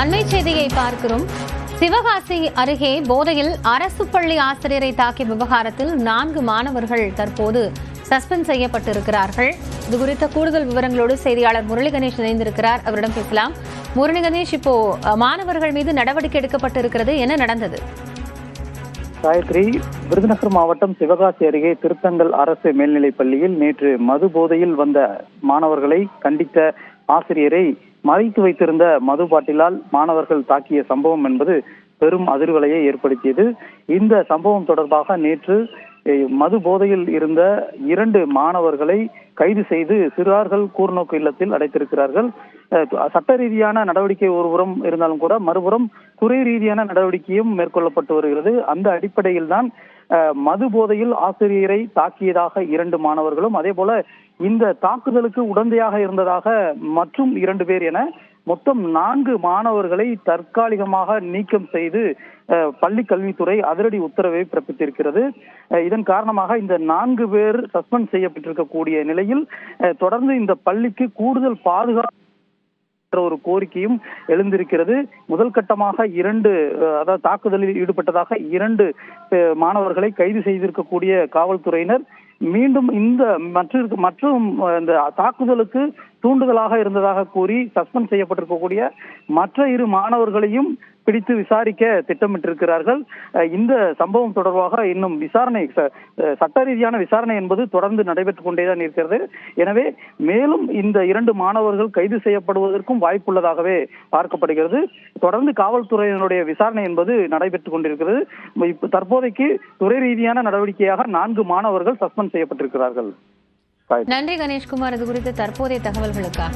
அண்மை செய்தியை பார்க்கிறோம். சிவகாசி அருகே போதையில் அரசு பள்ளி ஆசிரியரை தாக்கிய விவகாரத்தில் 4 மாணவர்கள் தற்போது சஸ்பெண்ட் செய்யப்பட்டிருக்கிறார்கள். இது குறித்த கூடுதல் விவரங்களோடு செய்தியாளர் முரளி கணேஷ் இணைந்திருக்கிறார். அவரிடம் பேசலாம். முரளி கணேஷ், இப்போ மாணவர்கள் மீது நடவடிக்கை எடுக்கப்பட்டிருக்கிறது, என்ன நடந்தது? காயத்ரி, விருதுநகர் மாவட்டம் சிவகாசி அருகே திருத்தங்கல் அரசு மேல்நிலைப் பள்ளியில் நேற்று மது போதையில் வந்த மாணவர்களை கண்டித்த ஆசிரியரை மறைத்து வைத்திருந்த மது பாட்டிலால் மாணவர்கள் தாக்கிய சம்பவம் என்பது பெரும் அதிர்வலையை ஏற்படுத்தியது. இந்த சம்பவம் தொடர்பாக நேற்று மது போதையில் இருந்த 2 மாணவர்களை கைது செய்து சிறார்கள் கூர்நோக்கு இல்லத்தில் அடைத்திருக்கிறார்கள். சட்ட ரீதியான நடவடிக்கை ஒருபுறம் இருந்தாலும் கூட மறுபுறம் துறை ரீதியான நடவடிக்கையும் மேற்கொள்ளப்பட்டு வருகிறது. அந்த அடிப்படையில் தான் மது போதையில் ஆசிரியரை தாக்கியதாக 2 மாணவர்களும், அதே போல இந்த தாக்குதலுக்கு உடந்தையாக இருந்ததாக மற்றும் 2 பேர் என மொத்தம் 4 மாணவர்களை தற்காலிகமாக நீக்கம் செய்து பள்ளி கல்வித்துறை அதிரடி உத்தரவை பிறப்பித்திருக்கிறது. இதன் காரணமாக இந்த 4 பேர் சஸ்பெண்ட் செய்யப்பட்டிருக்கக்கூடிய நிலையில் தொடர்ந்து இந்த பள்ளிக்கு கூடுதல் பாதுகாப்பு ஒரு கோரிக்கையும் எழுந்திருக்கிறது. முதல் கட்டமாக 2 அதாவது தாக்குதலில் ஈடுபட்டதாக 2 மாணவர்களை கைது செய்திருக்கக்கூடிய காவல்துறையினர் மீண்டும் இந்த மற்றும் இந்த தாக்குதலுக்கு தூண்டுதலாக இருந்ததாக கூறி சஸ்பெண்ட் செய்யப்பட்டிருக்கக்கூடிய மற்ற 2 மாணவர்களையும் பிடித்து விசாரிக்க திட்டமிட்டிருக்கிறார்கள். இந்த சம்பவம் தொடர்பாக இன்னும் விசாரணை, சட்ட ரீதியான விசாரணை என்பது தொடர்ந்து நடைபெற்றுக் கொண்டேதான் இருக்கிறது. எனவே மேலும் இந்த 2 மாணவர்கள் கைது செய்யப்படுவதற்கும் வாய்ப்புள்ளதாகவே பார்க்கப்படுகிறது. தொடர்ந்து காவல்துறையினுடைய விசாரணை என்பது நடைபெற்றுக் கொண்டிருக்கிறது. தற்போதைக்கு துறை ரீதியான நடவடிக்கையாக 4 மாணவர்கள் சஸ்பெண்ட் செய்யப்பட்டிருக்கிறார்கள். நன்றி கணேஷ்குமார், இது குறித்த தற்போதைய தகவல்களுக்காக.